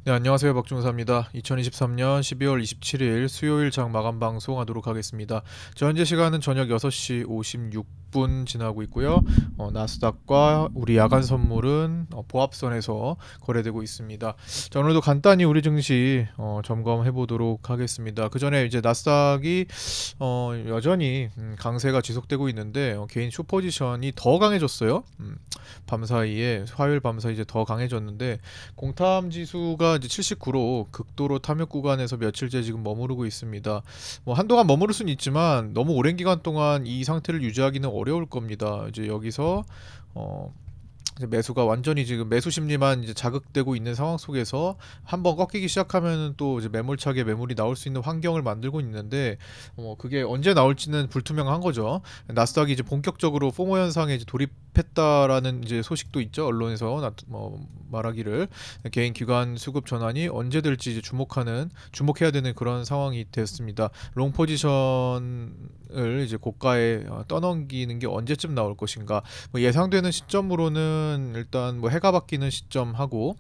네, 안녕하세요. 박중사입니다. 2023년 12월 27일 수요일 장 마감 방송하도록 하겠습니다. 저 현재 시간은 저녁 6시 56분 지나고 있고요. 나스닥과 우리 야간 선물은 보합선에서 거래되고 있습니다. 자, 오늘도 간단히 우리 증시 점검해 보도록 하겠습니다. 그 전에 이제 나스닥이 여전히 강세가 지속되고 있는데 개인 숏포지션이 더 강해졌어요. 밤사이에 화요일 밤사이 이제 더 강해졌는데 공탐 지수가 이제 79로 극도로 탐욕 구간에서 며칠째 지금 머무르고 있습니다. 뭐 한동안 머무를 수는 있지만 너무 오랜 기간 동안 이 상태를 유지하기는 어려울 겁니다. 이제 여기서 어 이제 매수가 완전히 지금 매수 심리만 이제 자극되고 있는 상황 속에서 한번 꺾이기 시작하면은 또 이제 매몰차게 매물이 나올 수 있는 환경을 만들고 있는데 그게 언제 나올지는 불투명한 거죠. 나스닥이 이제 본격적으로 포모 현상에 이제 돌입했다라는 이제 소식도 있죠. 언론에서 말하기를 개인 기관 수급 전환이 언제 될지 이제 주목해야 되는 그런 상황이 됐습니다. 롱 포지션을 이제 고가에 떠넘기는 게 언제쯤 나올 것인가? 뭐 예상되는 시점으로는 일단 뭐 해가 바뀌는 시점하고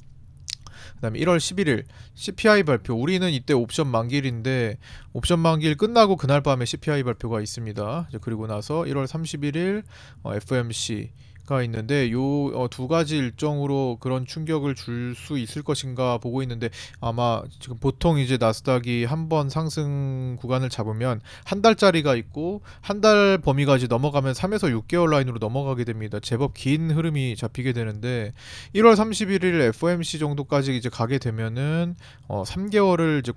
그다음에 1월 11일 CPI 발표. 우리는 이때 옵션 만기일인데 옵션 만기일 끝나고 그날 밤에 CPI 발표가 있습니다. 이제 그리고 나서 1월 31일 FMC 가 있는데 요 두 가지 일정으로 그런 충격을 줄 수 있을 것인가 보고 있는데 아마 지금 보통 이제 나스닥이 한 번 상승 구간을 잡으면 한 달짜리가 있고 한 달 범위가 이제 넘어가면 3에서 6개월 라인으로 넘어가게 됩니다. 제법 긴 흐름이 잡히게 되는데 1월 31일 FOMC 정도까지 이제 가게 되면은 3개월을 이제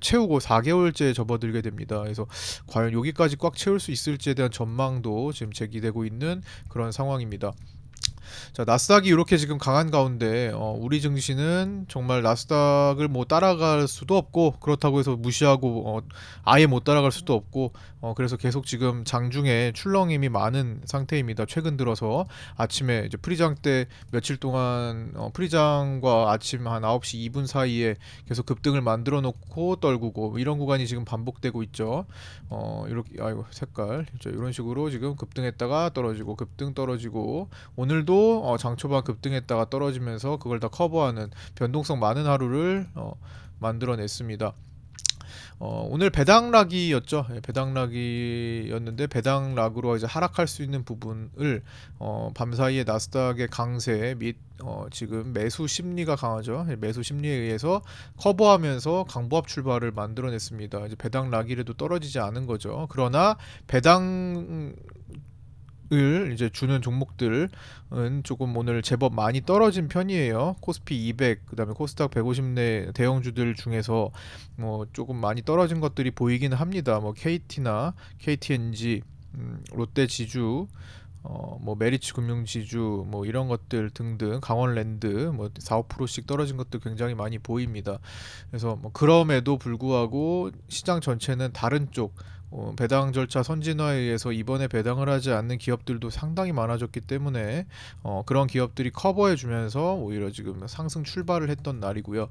채우고 4개월째 접어들게 됩니다. 그래서 과연 여기까지 꽉 채울 수 있을지에 대한 전망도 지금 제기되고 있는 그런 상황입니다. 자, 나스닥이 이렇게 지금 강한 가운데 우리 증시는 정말 나스닥을 뭐 따라갈 수도 없고 그렇다고 해서 무시하고 아예 못 따라갈 수도 없고 그래서 계속 지금 장중에 출렁임이 많은 상태입니다. 최근 들어서 아침에 이제 프리장 때 며칠 동안 프리장과 아침 한 9시 2분 사이에 계속 급등을 만들어 놓고 떨구고 이런 구간이 지금 반복되고 있죠. 이렇게 아이고 색깔 이런 식으로 지금 급등했다가 떨어지고 급등 떨어지고 오늘도 장 초반 급등했다가 떨어지면서 그걸 다 커버하는 변동성 많은 하루를 만들어냈습니다. 오늘 배당락이었죠. 예, 배당락이었는데 배당락으로 이제 하락할 수 있는 부분을 밤사이에 나스닥의 강세 및 지금 매수 심리가 강하죠. 예, 매수 심리에 의해서 커버하면서 강보합 출발을 만들어냈습니다. 이제 배당락이라도 떨어지지 않은 거죠. 그러나 배당 을 이제 주는 종목들은 조금 오늘 제법 많이 떨어진 편이에요. 코스피 200, 그다음에 코스닥 150 내 대형주들 중에서 뭐 조금 많이 떨어진 것들이 보이기는 합니다. 뭐 KT나 KTNG, 롯데지주, 뭐 메리츠 금융지주 뭐 이런 것들 등등 강원랜드 뭐 4, 5%씩 떨어진 것도 굉장히 많이 보입니다. 그래서 뭐 그럼에도 불구하고 시장 전체는 다른 쪽 배당 절차 선진화에 의해서 이번에 배당을 하지 않는 기업들도 상당히 많아졌기 때문에 그런 기업들이 커버해 주면서 오히려 지금 상승 출발을 했던 날이고요.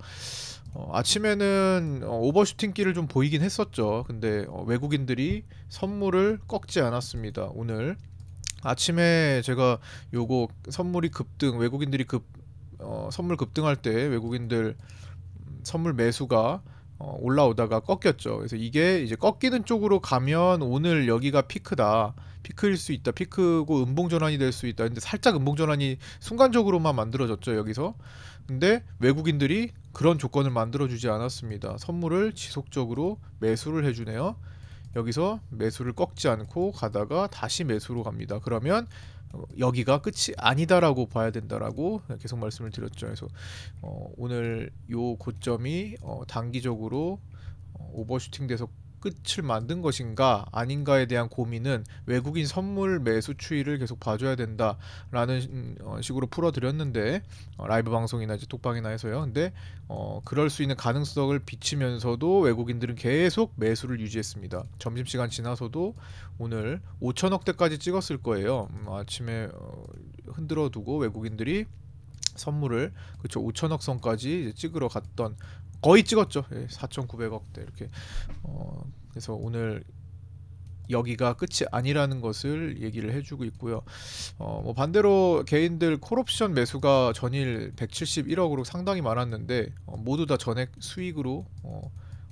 아침에는 오버슈팅기를 좀 보이긴 했었죠. 근데 외국인들이 선물을 꺾지 않았습니다. 오늘 아침에 제가 요거 선물이 급등 외국인들이 선물 급등할 때 외국인들 선물 매수가 올라오다가 꺾였죠. 그래서 이게 이제 꺾이는 쪽으로 가면 오늘 여기가 피크다. 피크일 수 있다. 피크고 음봉 전환이 될 수 있다. 근데 살짝 음봉 전환이 순간적으로만 만들어졌죠, 여기서. 근데 외국인들이 그런 조건을 만들어 주지 않았습니다. 선물을 지속적으로 매수를 해 주네요. 여기서 매수를 꺾지 않고 가다가 다시 매수로 갑니다. 그러면 여기가 끝이 아니다라고 봐야 된다라고 계속 말씀을 드렸죠. 그래서 오늘 요 고점이 단기적으로 오버슈팅 돼서 끝을 만든 것인가 아닌가에 대한 고민은 외국인 선물 매수 추이를 계속 봐줘야 된다라는 식으로 풀어드렸는데 라이브 방송이나 이제 톡방이나 해서요. 근데 그럴 수 있는 가능성을 비치면서도 외국인들은 계속 매수를 유지했습니다. 점심시간 지나서도 오늘 5천억대까지 찍었을 거예요. 아침에 흔들어 두고 외국인들이 선물을 그쵸 5천억 선까지 찍으러 갔던 거의 찍었죠. 4,900억대 이렇게. 그래서 오늘 여기가 끝이 아니라는 것을 얘기를 해주고 있고요. 뭐 반대로 개인들 콜옵션 매수가 전일 171억으로 상당히 많았는데 모두 다 전액 수익으로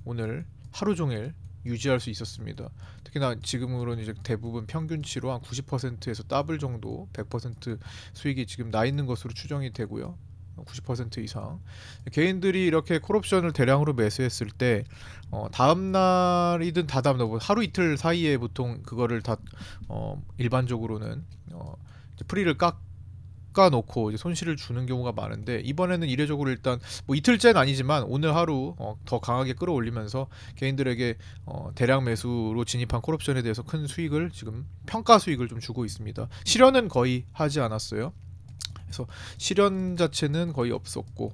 오늘 하루 종일 유지할 수 있었습니다. 특히나 지금으로는 이제 대부분 평균치로 한 90%에서 더블 정도 100% 수익이 지금 나 있는 것으로 추정이 되고요. 90% 이상 개인들이 이렇게 콜옵션을 대량으로 매수했을 때 다음 날이든 다다음 날, 뭐 하루 이틀 사이에 보통 그거를 다 일반적으로는 이제 프리를 깎아놓고 이제 손실을 주는 경우가 많은데, 이번에는 이례적으로 일단 뭐 이틀째는 아니지만 오늘 하루 더 강하게 끌어올리면서 개인들에게 대량 매수로 진입한 콜옵션에 대해서 큰 수익을, 지금 평가 수익을 좀 주고 있습니다. 실현은 거의 하지 않았어요. 그래서 실현 자체는 거의 없었고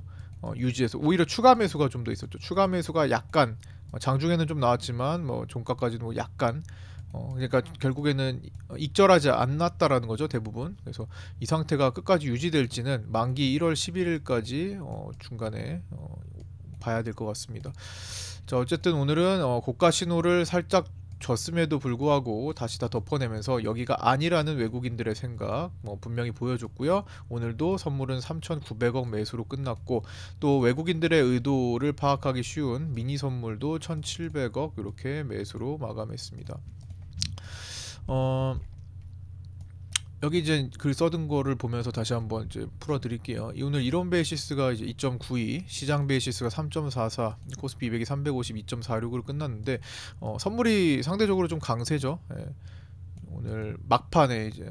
유지해서 오히려 추가 매수가 좀 더 있었죠. 추가 매수가 약간 장중에는 좀 나왔지만 뭐 종가까지도 뭐 약간 그러니까 결국에는 익절하지 않았다라는 거죠, 대부분. 그래서 이 상태가 끝까지 유지될지는 만기 1월 11일까지 중간에 봐야 될 것 같습니다. 자, 어쨌든 오늘은 고가 신호를 살짝 졌음에도 불구하고 다시 다 덮어내면서 여기가 아니라는 외국인들의 생각 분명히 보여줬고요. 오늘도 선물은 3,900억 매수로 끝났고, 또 외국인들의 의도를 파악하기 쉬운 미니 선물도 1,700억 이렇게 매수로 마감했습니다. 여기 이제 글 써둔 거를 보면서 다시 한번 이제 풀어드릴게요. 오늘 이론 베이시스가 이제 2.92, 시장 베이시스가 3.44, 코스피 200이 350, 2.46으로 끝났는데 선물이 상대적으로 좀 강세죠. 예. 오늘 막판에 이제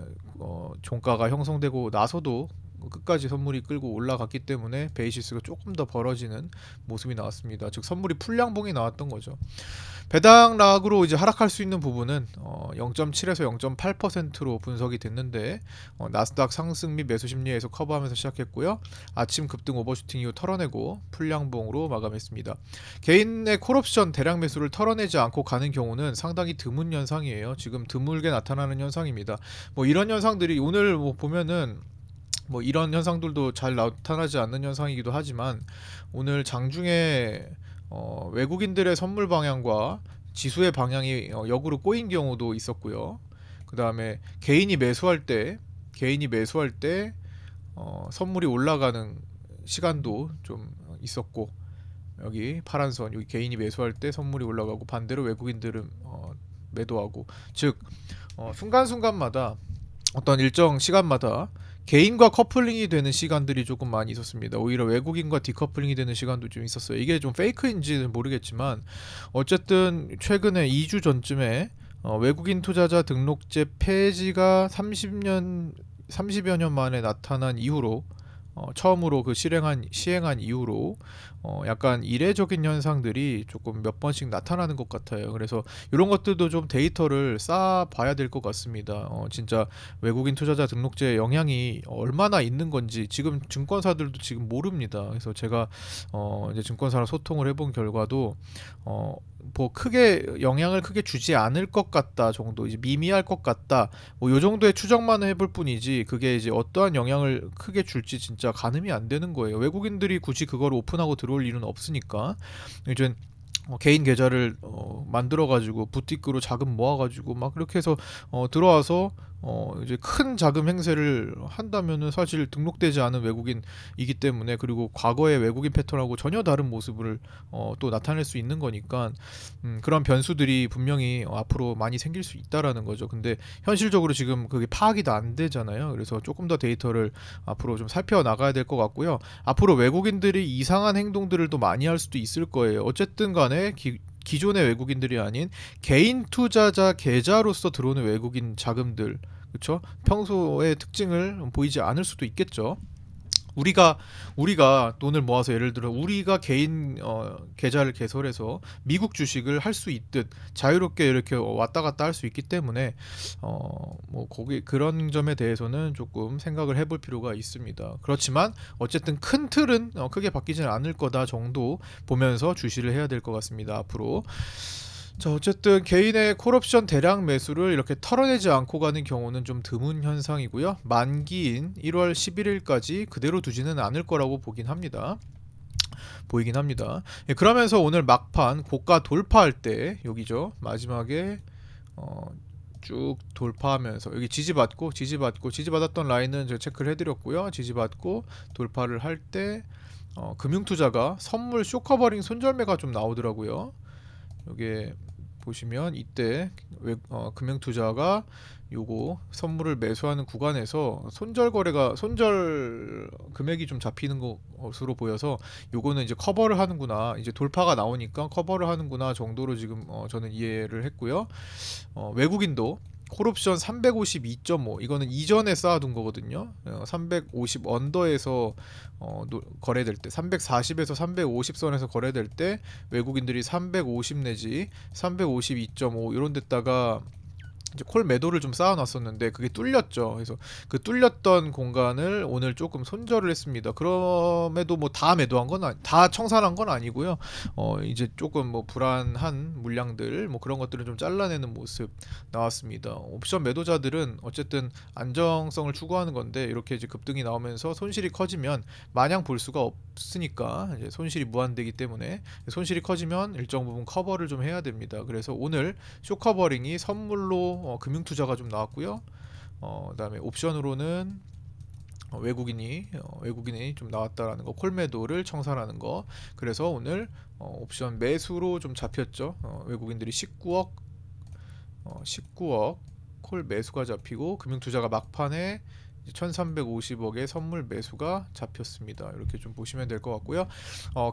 종가가 형성되고 나서도 끝까지 선물이 끌고 올라갔기 때문에 베이시스가 조금 더 벌어지는 모습이 나왔습니다. 즉 선물이 풀량봉이 나왔던 거죠. 배당락으로 이제 하락할 수 있는 부분은 0.7에서 0.8%로 분석이 됐는데 나스닥 상승 및 매수 심리에서 커버하면서 시작했고요. 아침 급등 오버슈팅 이후 털어내고 풀량봉으로 마감했습니다. 개인의 콜옵션 대량 매수를 털어내지 않고 가는 경우는 상당히 드문 현상이에요. 지금 드물게 나타나는 현상입니다. 뭐 이런 현상들이 오늘 뭐 보면은 뭐 이런 현상들도 잘 나타나지 않는 현상이기도 하지만, 오늘 장중에 외국인들의 선물 방향과 지수의 방향이 역으로 꼬인 경우도 있었고요. 그 다음에 개인이 매수할 때 선물이 올라가는 시간도 좀 있었고, 여기 파란 선, 여기 개인이 매수할 때 선물이 올라가고 반대로 외국인들은 매도하고, 즉 순간순간마다 어떤 일정 시간마다 개인과 커플링이 되는 시간들이 조금 많이 있었습니다. 오히려 외국인과 디커플링이 되는 시간도 좀 있었어요. 이게 좀 페이크인지는 모르겠지만 어쨌든 최근에 2주 전쯤에 외국인 투자자 등록제 폐지가 30여 년 만에 나타난 이후로 처음으로 그 시행한 이후로 약간 이례적인 현상들이 조금 몇 번씩 나타나는 것 같아요. 그래서 이런 것들도 좀 데이터를 쌓아 봐야 될 것 같습니다. 진짜 외국인 투자자 등록제의 영향이 얼마나 있는 건지 지금 증권사들도 지금 모릅니다. 그래서 제가 이제 증권사랑 소통을 해본 결과도 뭐 크게 영향을 크게 주지 않을 것 같다 정도, 이제 미미할 것 같다, 뭐 요 정도의 추정만 해볼 뿐이지 그게 이제 어떠한 영향을 크게 줄지 진짜 가늠이 안 되는 거예요. 외국인들이 굳이 그걸 오픈하고 들어올 일은 없으니까. 이제 개인 계좌를 만들어 가지고 부티크로 자금 모아 가지고 막 그렇게 해서 들어와서 이제 큰 자금 행세를 한다면은 사실 등록되지 않은 외국인이기 때문에, 그리고 과거의 외국인 패턴하고 전혀 다른 모습을 또 나타낼 수 있는 거니까 그런 변수들이 분명히 앞으로 많이 생길 수 있다라는 거죠. 근데 현실적으로 지금 그게 파악이 다 안 되잖아요. 그래서 조금 더 데이터를 앞으로 좀 살펴 나가야 될 것 같고요. 앞으로 외국인들이 이상한 행동들을 또 많이 할 수도 있을 거예요. 어쨌든 간에 기존의 외국인들이 아닌 개인 투자자 계좌로서 들어오는 외국인 자금들, 그렇죠? 평소의 특징을 보이지 않을 수도 있겠죠. 우리가 돈을 모아서, 예를 들어 우리가 개인 계좌를 개설해서 미국 주식을 할 수 있듯 자유롭게 이렇게 왔다 갔다 할 수 있기 때문에 뭐 거기 그런 점에 대해서는 조금 생각을 해볼 필요가 있습니다. 그렇지만 어쨌든 큰 틀은 크게 바뀌지는 않을 거다 정도 보면서 주시를 해야 될 것 같습니다, 앞으로. 자, 어쨌든 개인의 콜옵션 대량 매수를 이렇게 털어내지 않고 가는 경우는 좀 드문 현상이고요. 만기인 1월 11일까지 그대로 두지는 않을 거라고 보이긴 합니다. 예, 그러면서 오늘 막판 고가 돌파할 때 여기죠. 마지막에 쭉 돌파하면서 여기 지지받았던 라인은 제가 체크를 해드렸고요. 지지받고 돌파를 할 때 금융투자가 선물 쇼커버링 손절매가 좀 나오더라고요. 여기 보시면 이때 금융투자가 요거 선물을 매수하는 구간에서 손절 금액이 좀 잡히는 것으로 보여서 요거는 이제 커버를 하는구나, 이제 돌파가 나오니까 커버를 하는구나 정도로 지금 저는 이해를 했고요. 외국인도 콜옵션 352.5, 이거는 이전에 쌓아둔 거거든요. 350 언더에서 거래될 때, 340에서 350선에서 거래될 때 외국인들이 350 내지 352.5 이런 데다가 이제 콜 매도를 좀 쌓아놨었는데 그게 뚫렸죠. 그래서 그 뚫렸던 공간을 오늘 조금 손절을 했습니다. 그럼에도 뭐 다 매도한 건 다 청산한 건 아니고요. 이제 조금 뭐 불안한 물량들 뭐 그런 것들을 좀 잘라내는 모습 나왔습니다. 옵션 매도자들은 어쨌든 안정성을 추구하는 건데 이렇게 이제 급등이 나오면서 손실이 커지면 마냥 볼 수가 없으니까, 이제 손실이 무한되기 때문에 손실이 커지면 일정 부분 커버를 좀 해야 됩니다. 그래서 오늘 쇼커버링이 선물로 금융투자가 좀 나왔고요. 그다음에 옵션으로는 외국인이 좀 나왔다라는 거, 콜매도를 청산하는 거. 그래서 오늘 옵션 매수로 좀 잡혔죠. 외국인들이 19억 콜 매수가 잡히고 금융투자가 막판에 1350억의 선물 매수가 잡혔습니다. 이렇게 좀 보시면 될 것 같고요.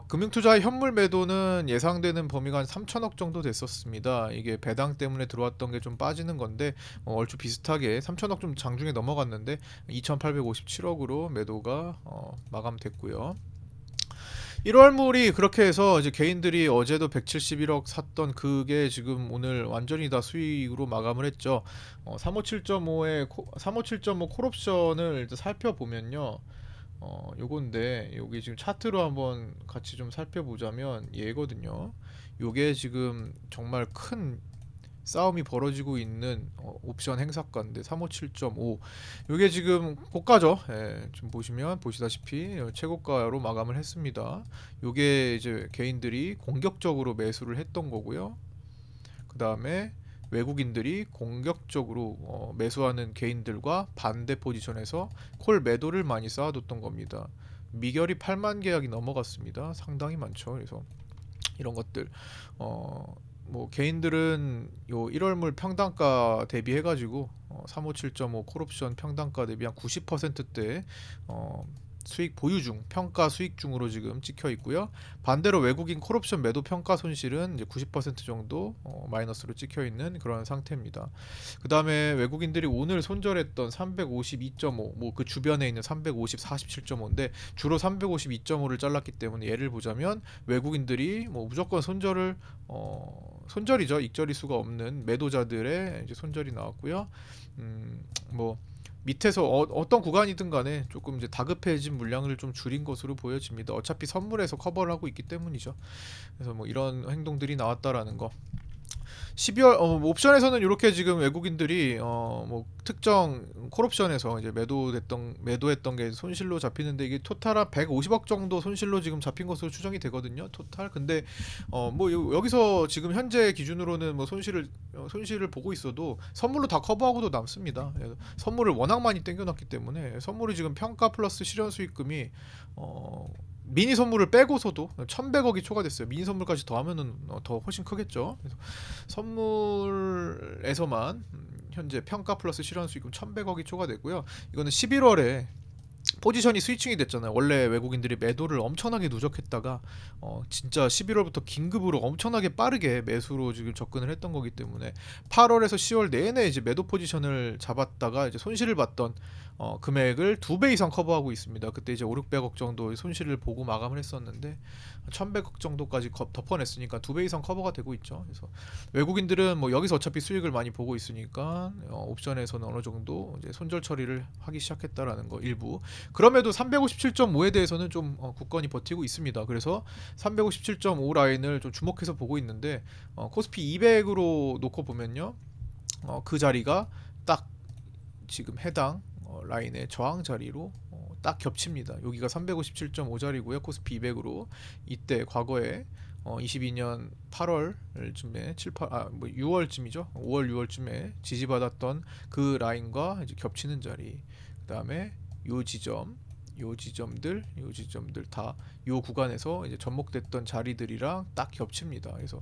금융투자의 현물 매도는 예상되는 범위가 한 3천억 정도 됐었습니다. 이게 배당 때문에 들어왔던 게 좀 빠지는 건데 얼추 비슷하게 3천억 좀 장중에 넘어갔는데 2857억으로 매도가 마감됐고요. 1월물이 그렇게 해서 이제 개인들이 어제도 171억 샀던 그게 지금 오늘 완전히 다 수익으로 마감을 했죠. 357.5 콜옵션을 일단 살펴보면요. 요건데 여기 지금 차트로 한번 같이 좀 살펴보자면 얘거든요. 요게 지금 정말 큰 싸움이 벌어지고 있는 옵션 행사가인데 357.5, 이게 지금 고가죠. 예, 좀 보시다시피 최고가로 마감을 했습니다. 이게 이제 개인들이 공격적으로 매수를 했던 거고요. 그 다음에 외국인들이 공격적으로 매수하는 개인들과 반대 포지션에서 콜 매도를 많이 쌓아뒀던 겁니다. 미결이 8만 계약이 넘어갔습니다. 상당히 많죠. 그래서 이런 것들 뭐 개인들은 요 1월물 평단가 대비해가지고 357.5 콜옵션 평단가 대비 한 90%대 수익 보유 중, 평가 수익 중으로 지금 찍혀 있고요. 반대로 외국인 콜옵션 매도 평가 손실은 이제 90% 정도 마이너스로 찍혀 있는 그런 상태입니다. 그 다음에 외국인들이 오늘 손절했던 352.5, 뭐 그 주변에 있는 350, 47.5인데 주로 352.5를 잘랐기 때문에 예를 보자면 외국인들이 뭐 무조건 손절이죠. 익절일 수가 없는 매도자들의 이제 손절이 나왔고요. 뭐 밑에서 어떤 구간이든 간에 조금 이제 다급해진 물량을 좀 줄인 것으로 보여집니다. 어차피 선물에서 커버를 하고 있기 때문이죠. 그래서 뭐 이런 행동들이 나왔다라는 거. 12월 옵션에서는 이렇게 지금 외국인들이 뭐 특정 콜옵션에서 이제 매도했던 게 손실로 잡히는데 이게 토탈 한 150억 정도 손실로 지금 잡힌 것으로 추정이 되거든요. 토탈. 근데 뭐 여기서 지금 현재 기준으로는 뭐 손실을 보고 있어도 선물로 다 커버하고도 남습니다. 선물을 워낙 많이 땡겨놨기 때문에 선물이 지금 평가 플러스 실현 수익금이 미니 선물을 빼고서도 1,100억이 초과됐어요. 미니 선물까지 더하면은 더 훨씬 크겠죠. 그래서 선물에서만 현재 평가 플러스 실현 수익금 1,100억이 초과됐고요. 이거는 11월에 포지션이 스위칭이 됐잖아요. 원래 외국인들이 매도를 엄청나게 누적했다가 진짜 11월부터 긴급으로 엄청나게 빠르게 매수로 지금 접근을 했던 거기 때문에 8월에서 10월 내내 이제 매도 포지션을 잡았다가 이제 손실을 봤던 금액을 2배 이상 커버하고 있습니다. 그때 이제 5,600억 정도 손실을 보고 마감을 했었는데 1,100억 정도까지 덮어냈으니까 2배 이상 커버가 되고 있죠. 그래서 외국인들은 뭐 여기서 어차피 수익을 많이 보고 있으니까 옵션에서는 어느 정도 이제 손절 처리를 하기 시작했다라는 거 일부. 그럼에도 357.5에 대해서는 좀 굳건히 버티고 있습니다. 그래서 357.5 라인을 좀 주목해서 보고 있는데 코스피 200으로 놓고 보면요, 그 자리가 딱 지금 해당 라인의 저항 자리로 딱 겹칩니다. 여기가 357.5 자리고요. 코스피 200으로 이때 과거에 22년 8월쯤에 6월쯤이죠. 5월 6월쯤에 지지받았던 그 라인과 이제 겹치는 자리. 그다음에 요 지점, 요 지점들 다 요 구간에서 이제 접목됐던 자리들이랑 딱 겹칩니다. 그래서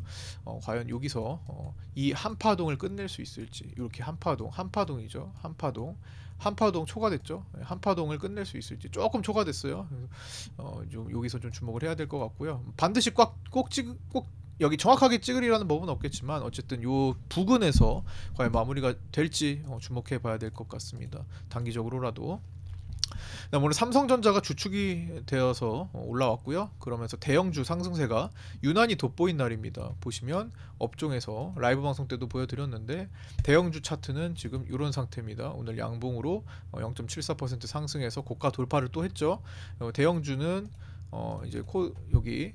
과연 여기서 이 한파동을 끝낼 수 있을지, 이렇게 한파동이죠. 한파동 초과됐죠. 한파동을 끝낼 수 있을지 조금 초과됐어요. 그래서 좀 여기서 좀 주목을 해야 될 것 같고요. 반드시 꼭 여기 정확하게 찍으리라는 법은 없겠지만 어쨌든 요 부근에서 과연 마무리가 될지 주목해 봐야 될 것 같습니다. 단기적으로라도. 그다음 오늘 삼성전자가 주축이 되어서 올라왔고요. 그러면서 대형주 상승세가 유난히 돋보인 날입니다. 보시면 업종에서 라이브 방송 때도 보여드렸는데 대형주 차트는 지금 이런 상태입니다. 오늘 양봉으로 0.74% 상승해서 고가 돌파를 또 했죠. 대형주는 이제 여기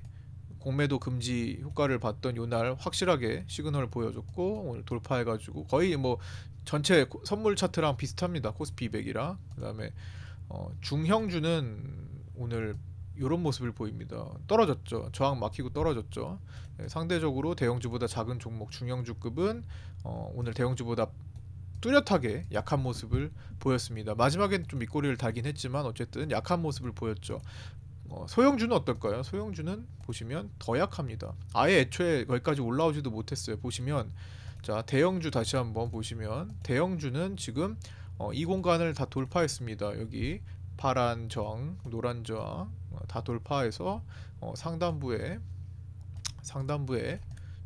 공매도 금지 효과를 봤던 요날 확실하게 시그널을 보여줬고 오늘 돌파해가지고 거의 뭐 전체 선물 차트랑 비슷합니다. 코스피 200이랑. 그다음에 중형주는 오늘 이런 모습을 보입니다. 떨어졌죠. 저항 막히고 떨어졌죠. 상대적으로 대형주보다 작은 종목 중형주급은 오늘 대형주보다 뚜렷하게 약한 모습을 보였습니다. 마지막엔 좀 밑꼬리를 달긴 했지만 어쨌든 약한 모습을 보였죠. 소형주는 어떨까요? 소형주는 보시면 더 약합니다. 아예 애초에 거기까지 올라오지도 못했어요. 보시면 자 대형주 다시 한번 보시면 대형주는 지금 이 공간을 다 돌파했습니다. 여기 파란 저항, 노란 저항 다 돌파해서 상단부에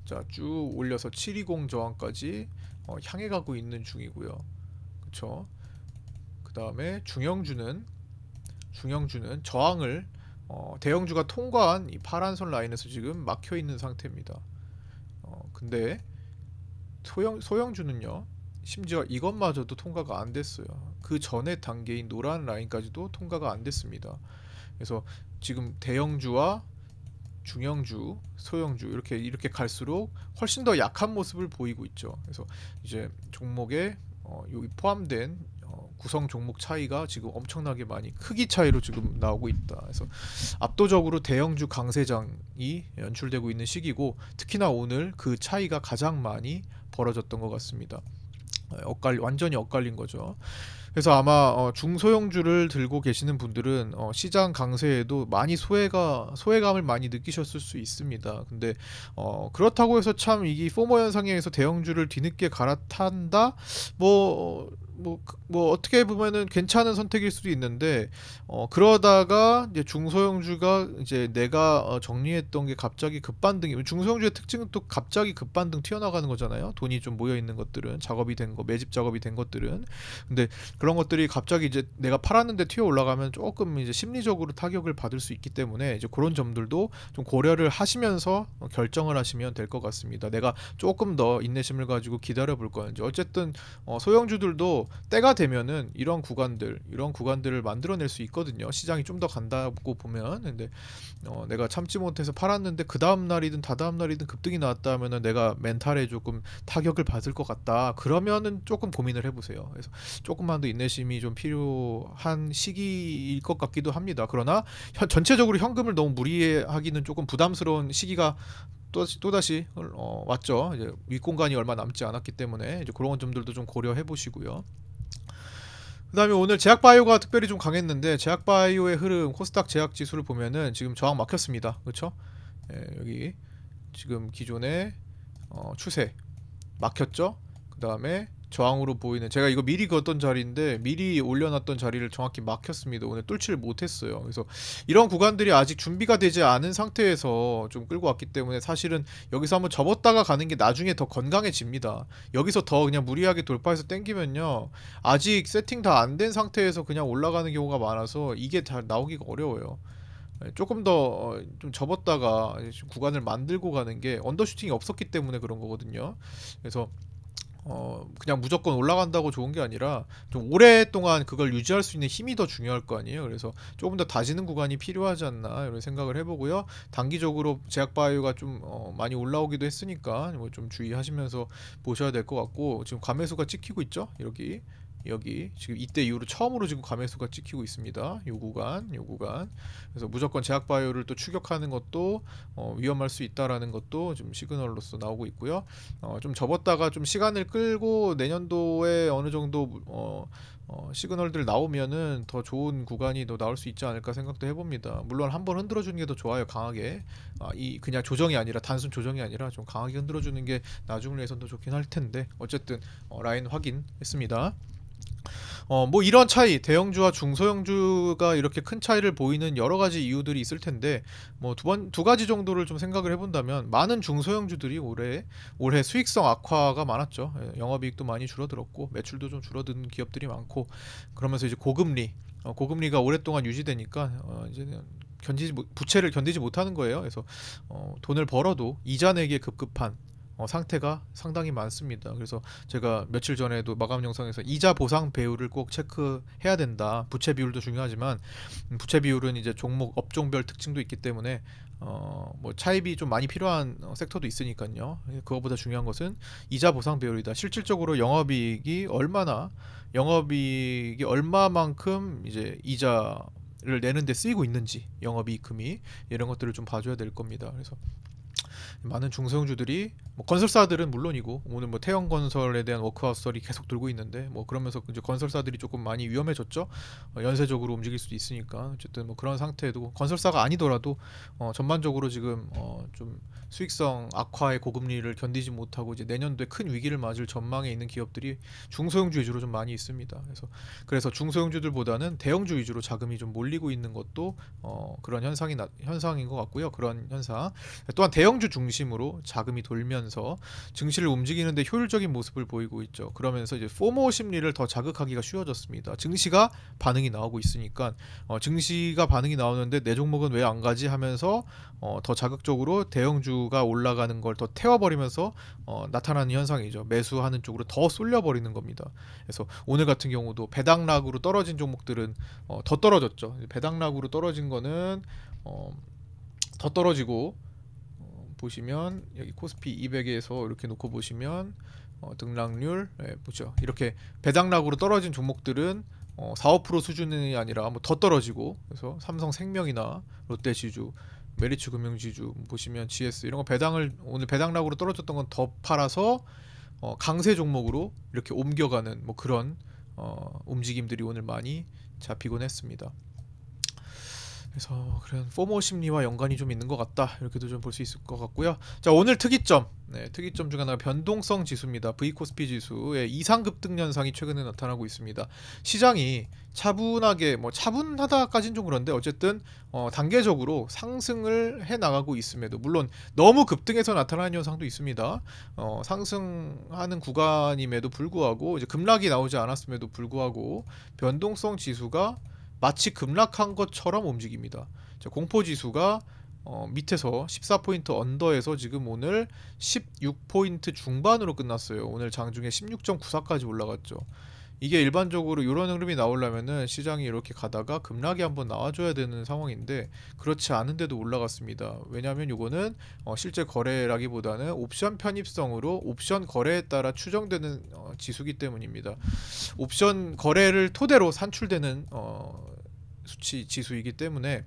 자 쭉 올려서 720 저항까지 향해 가고 있는 중이고요. 그렇죠? 그 다음에 중형주는 저항을 대형주가 통과한 이 파란선 라인에서 지금 막혀 있는 상태입니다. 근데 소형주는요. 심지어 이것마저도 통과가 안 됐어요. 그 전에 단계인 노란 라인까지도 통과가 안 됐습니다. 그래서 지금 대형주와 중형주, 소형주 이렇게 갈수록 훨씬 더 약한 모습을 보이고 있죠. 그래서 이제 종목에 여기 포함된 구성 종목 차이가 지금 엄청나게 많이 크기 차이로 지금 나오고 있다. 그래서 압도적으로 대형주 강세장이 연출되고 있는 시기고 특히나 오늘 그 차이가 가장 많이 벌어졌던 것 같습니다. 완전히 엇갈린 거죠. 그래서 아마 중소형주를 들고 계시는 분들은 시장 강세에도 많이 소외감을 많이 느끼셨을 수 있습니다. 근데 그렇다고 해서 참 이게 포모 현상에 의해서 대형주를 뒤늦게 갈아탄다? 뭐 어떻게 보면은 괜찮은 선택일 수도 있는데 그러다가 이제 중소형주가 이제 내가 정리했던 게 갑자기 급반등이 중소형주의 특징은 또 갑자기 급반등 튀어나가는 거잖아요. 돈이 좀 모여 있는 것들은 작업이 된 거, 매집 작업이 된 것들은 근데 그런 것들이 갑자기 이제 내가 팔았는데 튀어 올라가면 조금 이제 심리적으로 타격을 받을 수 있기 때문에 이제 그런 점들도 좀 고려를 하시면서 결정을 하시면 될 것 같습니다. 내가 조금 더 인내심을 가지고 기다려 볼 건지 어쨌든 소형주들도 때가 되면은 이런 구간들을 만들어낼 수 있거든요. 시장이 좀 더 간다고 보면 근데 내가 참지 못해서 팔았는데 그 다음 날이든 다다음 날이든 급등이 나왔다 하면은 내가 멘탈에 조금 타격을 받을 것 같다. 그러면은 조금 고민을 해보세요. 그래서 조금만 더 인내심이 좀 필요한 시기일 것 같기도 합니다. 그러나 전체적으로 현금을 너무 무리하기는 조금 부담스러운 시기가 또다시 왔죠. 이제 윗공간이 얼마 남지 않았기 때문에 이제 그런 점들도 좀 고려해 보시고요. 그다음에 오늘 제약바이오가 특별히 좀 강했는데 제약바이오의 흐름 코스닥 제약 지수를 보면은 지금 저항 막혔습니다. 그렇죠? 여기 지금 기존의 추세 막혔죠. 그다음에 저항으로 보이는 제가 이거 미리 걷던 자리인데 미리 올려놨던 자리를 정확히 막혔습니다. 오늘 뚫지를 못했어요. 그래서 이런 구간들이 아직 준비가 되지 않은 상태에서 좀 끌고 왔기 때문에 사실은 여기서 한번 접었다가 가는 게 나중에 더 건강해집니다. 여기서 더 그냥 무리하게 돌파해서 땡기면요 아직 세팅 다 안 된 상태에서 그냥 올라가는 경우가 많아서 이게 잘 나오기가 어려워요. 조금 더 좀 접었다가 구간을 만들고 가는 게 언더슈팅이 없었기 때문에 그런 거거든요. 그래서 그냥 무조건 올라간다고 좋은 게 아니라 좀 오랫동안 그걸 유지할 수 있는 힘이 더 중요할 거 아니에요. 그래서 조금 더 다지는 구간이 필요하지 않나 이런 생각을 해보고요. 단기적으로 제약바이오가 좀 많이 올라오기도 했으니까 뭐 좀 주의하시면서 보셔야 될 것 같고 지금 감매수가 찍히고 있죠. 여기 여기 지금 이때 이후로 처음으로 지금 과매수가 찍히고 있습니다. 요 구간. 그래서 무조건 제약바이오를 또 추격하는 것도 위험할 수 있다라는 것도 좀 시그널로서 나오고 있고요. 좀 접었다가 좀 시간을 끌고 내년도에 어느 정도 시그널들 나오면은 더 좋은 구간이 더 나올 수 있지 않을까 생각도 해봅니다. 물론 한번 흔들어주는 게 더 좋아요. 강하게 이 그냥 조정이 아니라 단순 조정이 아니라 좀 강하게 흔들어주는 게 나중을 위해서는 더 좋긴 할 텐데 어쨌든 라인 확인했습니다. 뭐 이런 차이, 대형주와 중소형주가 이렇게 큰 차이를 보이는 여러 가지 이유들이 있을 텐데 뭐 두 가지 정도를 좀 생각을 해본다면 많은 중소형주들이 올해 수익성 악화가 많았죠. 영업이익도 많이 줄어들었고 매출도 좀 줄어든 기업들이 많고 그러면서 이제 고금리가 오랫동안 유지되니까 이제는 부채를 견디지 못하는 거예요. 그래서 돈을 벌어도 이자 내기에 급급한 상태가 상당히 많습니다. 그래서 제가 며칠 전에도 마감 영상에서 이자 보상 배율을 꼭 체크해야 된다. 부채 비율도 중요하지만 부채 비율은 이제 종목 업종별 특징도 있기 때문에 뭐 차입이 좀 많이 필요한 섹터도 있으니까요. 그거보다 중요한 것은 이자 보상 배율이다. 실질적으로 영업이익이 얼마만큼 이제 이자를 내는데 쓰이고 있는지 영업이익금이 이런 것들을 좀 봐줘야 될 겁니다. 그래서 많은 중소형주들이 뭐 건설사들은 물론이고 오늘 뭐 태형건설에 대한 워크아웃설이 계속 돌고 있는데 뭐 그러면서 이제 건설사들이 조금 많이 위험해졌죠. 연쇄적으로 움직일 수도 있으니까 어쨌든 뭐 그런 상태도 건설사가 아니더라도 전반적으로 지금 좀 수익성 악화의 고금리를 견디지 못하고 이제 내년도에 큰 위기를 맞을 전망에 있는 기업들이 중소형주 위주로 좀 많이 있습니다. 그래서 중소형주들보다는 대형주 위주로 자금이 좀 몰리고 있는 것도 그런 현상인 것 같고요. 그런 현상. 또한 대형주 중심으로 자금이 돌면서 증시를 움직이는데 효율적인 모습을 보이고 있죠. 그러면서 이제 포모 심리를 더 자극하기가 쉬워졌습니다. 증시가 반응이 나오고 있으니까 증시가 반응이 나오는데 내 종목은 왜 안 가지 하면서 더 자극적으로 대형주가 올라가는 걸 더 태워버리면서 나타나는 현상이죠. 매수하는 쪽으로 더 쏠려버리는 겁니다. 그래서 오늘 같은 경우도 배당락으로 떨어진 종목들은 더 떨어졌죠. 배당락으로 떨어진 거는 더 떨어지고 보시면 여기 코스피 200에서 이렇게 놓고 보시면 등락률 보죠. 이렇게 배당락으로 떨어진 종목들은 4~5% 수준이 아니라 뭐 더 떨어지고 그래서 삼성생명이나 롯데지주, 메리츠금융지주 보시면 GS 이런 거 오늘 배당락으로 떨어졌던 건 더 팔아서 강세 종목으로 이렇게 옮겨가는 뭐 그런 움직임들이 오늘 많이 잡히곤 했습니다. 그래서 그런 포모 심리와 연관이 좀 있는 것 같다 이렇게도 좀 볼 수 있을 것 같고요. 자 오늘 특이점 특이점 중 하나가 변동성 지수입니다. V코스피 지수의 이상 급등 현상이 최근에 나타나고 있습니다. 시장이 차분하게 뭐 차분하다까지는 좀 그런데 어쨌든 단계적으로 상승을 해 나가고 있음에도 물론 너무 급등해서 나타나는 현상도 있습니다. 상승하는 구간임에도 불구하고 이제 급락이 나오지 않았음에도 불구하고 변동성 지수가 마치 급락한 것처럼 움직입니다. 공포지수가 밑에서 14포인트 언더에서 지금 오늘 16포인트 중반으로 끝났어요. 오늘 장중에 16.94까지 올라갔죠. 이게 일반적으로 이런 흐름이 나오려면은 시장이 이렇게 가다가 급락이 한번 나와줘야 되는 상황인데 그렇지 않은데도 올라갔습니다. 왜냐하면 이거는 실제 거래라기보다는 옵션 편입성으로 옵션 거래에 따라 추정되는 지수기 때문입니다. 옵션 거래를 토대로 산출되는 수치 지수이기 때문에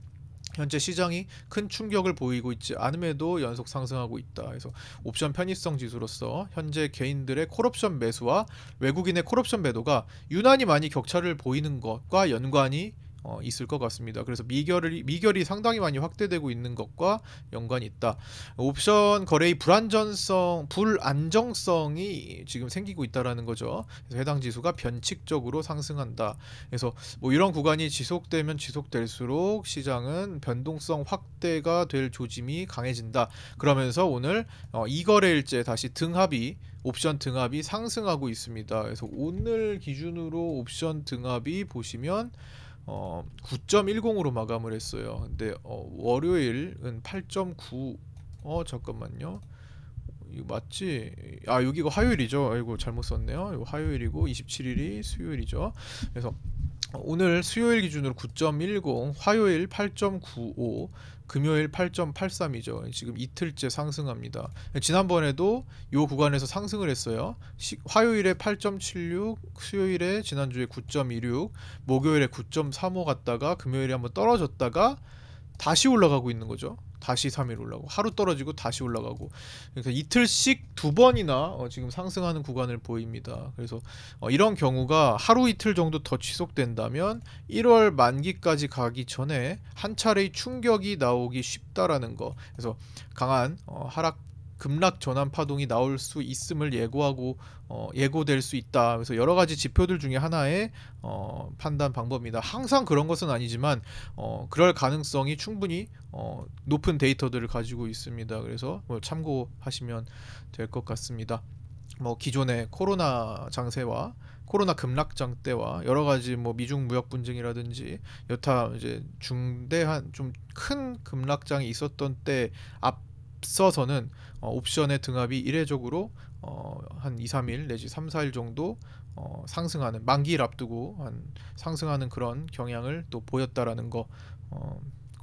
현재 시장이 큰 충격을 보이고 있지 않음에도 연속 상승하고 있다. 그래서 옵션 편입성 지수로서 현재 개인들의 콜옵션 매수와 외국인의 콜옵션 매도가 유난히 많이 격차를 보이는 것과 연관이 있을 것 같습니다. 그래서 미결이 상당히 많이 확대되고 있는 것과 연관이 있다. 옵션 거래의 불안정성이 지금 생기고 있다라는 거죠. 그래서 해당 지수가 변칙적으로 상승한다. 그래서 뭐 이런 구간이 지속되면 지속될수록 시장은 변동성 확대가 될 조짐이 강해진다. 그러면서 오늘 이거래일째 다시 옵션 등합이 상승하고 있습니다. 그래서 오늘 기준으로 옵션 등합이 보시면 9.10으로 마감을 했어요. 근데 월요일은 8.9. 잠깐만요. 이거 맞지? 여기가 화요일이죠. 아이고 잘못 썼네요. 이거 화요일이고 27일이 수요일이죠. 그래서 오늘 수요일 기준으로 9.10, 화요일 8.95, 금요일 8.83이죠. 지금 이틀째 상승합니다. 지난번에도 이 구간에서 상승을 했어요. 화요일에 8.76, 수요일에 지난주에 9.26, 목요일에 9.35 갔다가 금요일에 한번 떨어졌다가 다시 올라가고 있는 거죠. 다시 3일 올라가고 하루 떨어지고 다시 올라가고, 그래서 이틀씩 두 번이나 지금 상승하는 구간을 보입니다. 그래서 이런 경우가 하루 이틀 정도 더 지속된다면 1월 만기까지 가기 전에 한 차례의 충격이 나오기 쉽다라는 거. 그래서 강한 하락 급락 전환 파동이 나올 수 있음을 예고될 수 있다. 그래서 여러 가지 지표들 중에 하나의 판단 방법입니다. 항상 그런 것은 아니지만 그럴 가능성이 충분히 높은 데이터들을 가지고 있습니다. 그래서 뭐 참고하시면 될 것 같습니다. 뭐 기존의 코로나 장세와 코로나 급락장 때와 여러 가지 뭐 미중 무역 분쟁이라든지 여타 이제 중대한 좀 큰 급락장이 있었던 때 앞서서는 옵션의 등합이 이례적으로 한 2, 3일 내지 3, 4일 정도 상승하는, 만기를 앞두고 한 상승하는 그런 경향을 또 보였다라는 거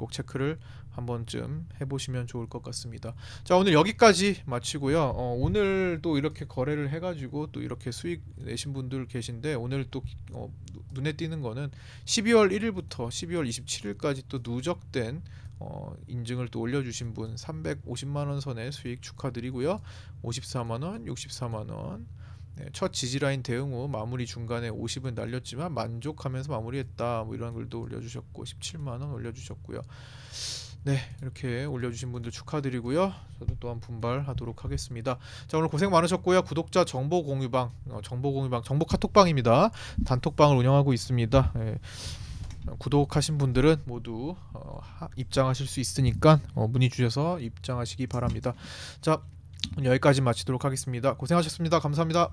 꼭 체크를 한 번쯤 해보시면 좋을 것 같습니다. 자, 오늘 여기까지 마치고요. 오늘 또 이렇게 거래를 해가지고 또 이렇게 수익 내신 분들 계신데, 오늘 또 눈에 띄는 거는 12월 1일부터 12월 27일까지 또 누적된 인증을 또 올려주신 분 350만 원 선의 수익 축하드리고요. 54만 원, 64만 원. 네, 첫 지지라인 대응 후 마무리 중간에 50은 날렸지만 만족하면서 마무리했다. 뭐 이런 글도 올려주셨고 17만 원 올려주셨고요. 네, 이렇게 올려주신 분들 축하드리고요. 저도 또한 분발하도록 하겠습니다. 자, 오늘 고생 많으셨고요. 구독자 정보 공유방, 정보 카톡방입니다. 단톡방을 운영하고 있습니다. 예, 구독하신 분들은 모두 입장하실 수 있으니까 문의 주셔서 입장하시기 바랍니다. 자, 여기까지 마치도록 하겠습니다. 고생하셨습니다. 감사합니다.